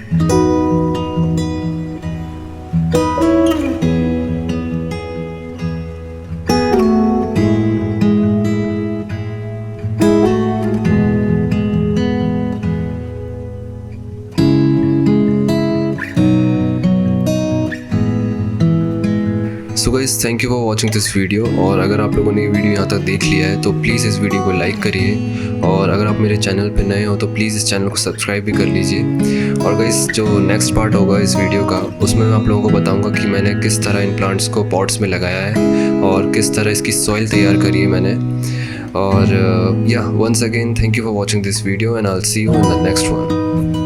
So guys, thank you for watching this video. और अगर आप लोगों ने ये वीडियो यहाँ तक देख लिया है तो प्लीज़ इस वीडियो को लाइक करिए, और अगर आप मेरे चैनल पे नए हो तो प्लीज़ इस चैनल को सब्सक्राइब भी कर लीजिए। और गाइस, जो नेक्स्ट पार्ट होगा इस वीडियो का, उसमें मैं आप लोगों को बताऊंगा कि मैंने किस तरह इन प्लांट्स को पॉट्स में लगाया है और किस तरह इसकी सॉइल तैयार करी है मैंने। और once again thank you for watching this video and I will see you in the next one.